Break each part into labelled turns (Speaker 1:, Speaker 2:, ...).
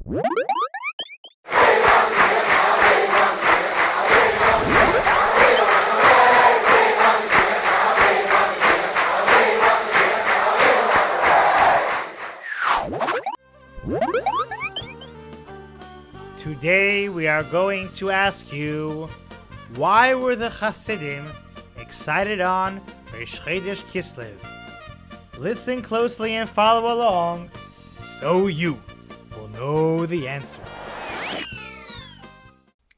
Speaker 1: Today we are going to ask you, why were the Hasidim excited on Rosh Chodesh Kislev? Listen closely and follow along, so you will know the answer.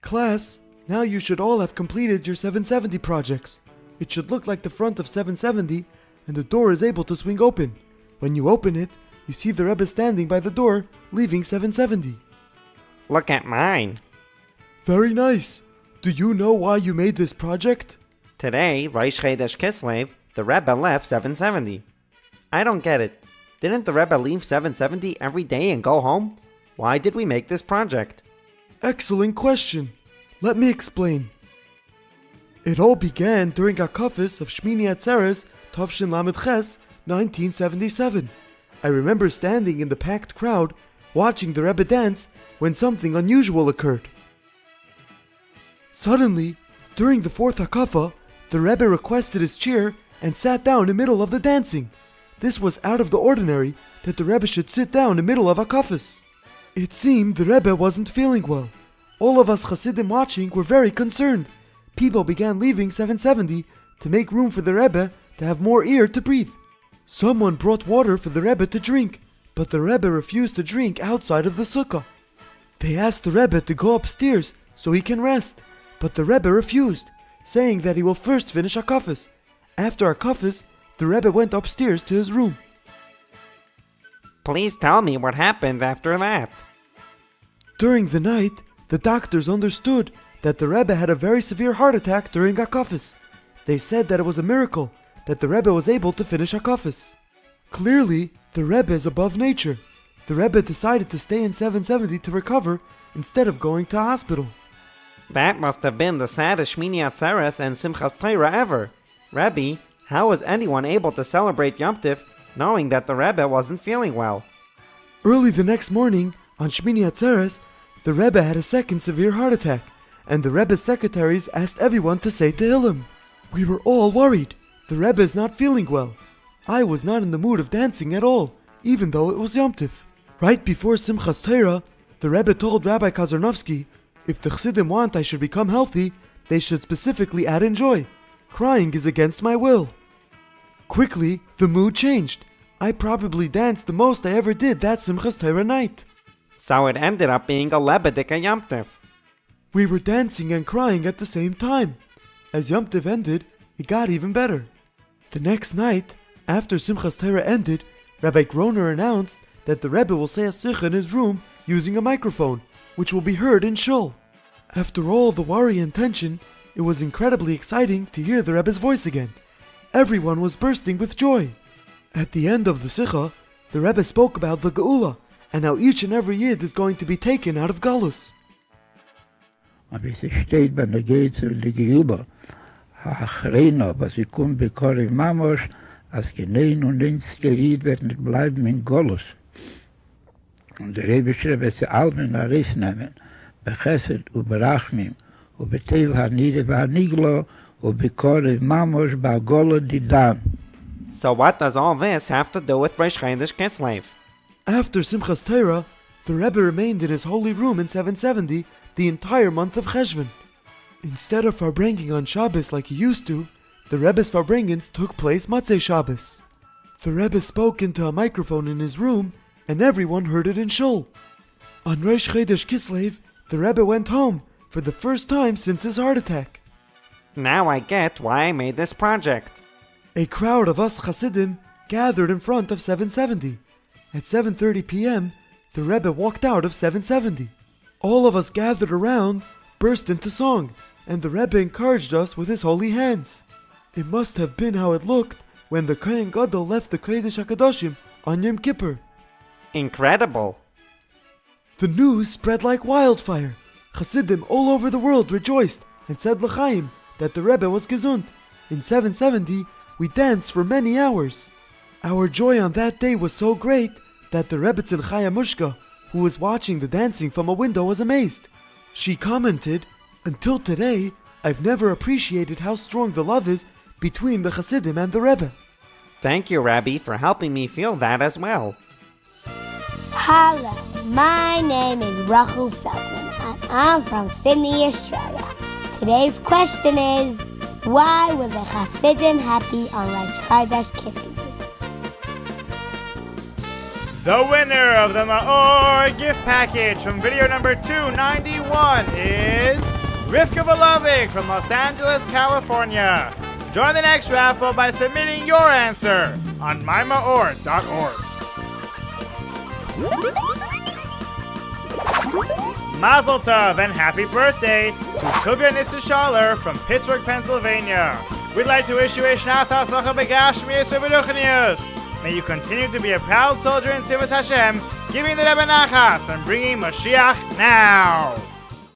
Speaker 2: Class, now you should all have completed your 770 projects. It should look like the front of 770, and the door is able to swing open. When you open it, you see the Rebbe standing by the door, leaving 770.
Speaker 3: Look at mine.
Speaker 2: Very nice. Do you know why you made this project?
Speaker 3: Today, Rosh Chodesh Kislev, the Rebbe left 770. I don't get it. Didn't the Rebbe leave 770 every day and go home? Why did we make this project?
Speaker 2: Excellent question. Let me explain. It all began during Hakafis of Shmini Atzeres Tovshin Lamed Ches, 1977. I remember standing in the packed crowd, watching the Rebbe dance, when something unusual occurred. Suddenly, during the fourth Hakafa, the Rebbe requested his chair and sat down in the middle of the dancing. This was out of the ordinary that the Rebbe should sit down in the middle of Hakafis. It seemed the Rebbe wasn't feeling well. All of us Hasidim watching were very concerned. People began leaving 770 to make room for the Rebbe to have more air to breathe. Someone brought water for the Rebbe to drink, but the Rebbe refused to drink outside of the sukkah. They asked the Rebbe to go upstairs so he can rest, but the Rebbe refused, saying that he will first finish Hakafis. After Hakafis, the Rebbe went upstairs to his room.
Speaker 3: Please tell me what happened after that.
Speaker 2: During the night, the doctors understood that the Rebbe had a very severe heart attack during Hakafis. They said that it was a miracle that the Rebbe was able to finish Hakafis. Clearly, the Rebbe is above nature. The Rebbe decided to stay in 770 to recover instead of going to a hospital.
Speaker 3: That must have been the saddest Shmini Atzeres and Simchas Torah ever. Rebbe, how was anyone able to celebrate Yom Tov knowing that the Rebbe wasn't feeling well?
Speaker 2: Early the next morning, on Shmini Atzeres, the Rebbe had a second severe heart attack, and the Rebbe's secretaries asked everyone to say Tehillim. We were all worried. The Rebbe is not feeling well. I was not in the mood of dancing at all, even though it was Yom Tov. Right before Simchas Torah, the Rebbe told Rabbi Kazarnovsky, if the Chassidim want I should become healthy, they should specifically add enjoy. Crying is against my will. Quickly, the mood changed. I probably danced the most I ever did that Simchas Torah night.
Speaker 3: So it ended up being a Lebedika Yom Tov.
Speaker 2: We were dancing and crying at the same time. As Yom Tov ended, it got even better. The next night, after Simchas Torah ended, Rabbi Groner announced that the Rebbe will say a sikha in his room using a microphone, which will be heard in shul. After all the worry and tension, it was incredibly exciting to hear the Rebbe's voice again. Everyone was bursting with joy. At the end of the sikha, the Rebbe spoke about the Geula and how each and every Yid is going to be taken out of Galus.
Speaker 4: Aber es steht, wenn geht zu der Geula, Achreino, was sie kommt bei Korev Mamosh, als genein und ins Geriet wird nicht bleiben in Galus. Und der Rebbe schreibt, dass sie Almen Aris nehmen, Bechesed und Berachmim, und Beteil Hanide Vaniglo, und Bekorev Mamosh Bagolo Didan.
Speaker 3: So what does all this have to do with Rosh Chodesh Kislev?
Speaker 2: After Simchas Torah, the Rebbe remained in his holy room in 770 the entire month of Cheshvan. Instead of farbrengen on Shabbos like he used to, the Rebbe's farbrengens took place Motzei Shabbos. The Rebbe spoke into a microphone in his room, and everyone heard it in shul. On Rosh Chodesh Kislev, the Rebbe went home for the first time since his heart attack.
Speaker 3: Now I get why I made this project.
Speaker 2: A crowd of us Hasidim gathered in front of 770. At 7:30 p.m., the Rebbe walked out of 770. All of us gathered around, burst into song, and the Rebbe encouraged us with his holy hands. It must have been how it looked when the Kohen Gadol left the Kodesh HaKadoshim on Yom Kippur.
Speaker 3: Incredible.
Speaker 2: The news spread like wildfire. Hasidim all over the world rejoiced and said l'chaim that the Rebbe was gesund. In 770, we danced for many hours. Our joy on that day was so great that the Rebbetzin Chaya Mushka, who was watching the dancing from a window, was amazed. She commented, "Until today, I've never appreciated how strong the love is between the Hasidim and the Rebbe."
Speaker 3: Thank you, Rebbe, for helping me feel that as well.
Speaker 5: Hello, my name is Rachel Feldman, and I'm from Sydney, Australia. Today's question is, why were the Hasidim happy on Rosh Chodesh Kislev?
Speaker 1: The winner of the Maor gift package from video number 291 is Rivka Volovik from Los Angeles, California. Join the next raffle by submitting your answer on mymaor.org. Mazel tov and happy birthday to Tuvia Nissushaler from Pittsburgh, Pennsylvania. We'd like to wish you a Shnas Hatzlacha Begashmius U'Beruchnius. May you continue to be a proud soldier in Tzivos Hashem, giving the Rebbe Nachas and bringing Mashiach now.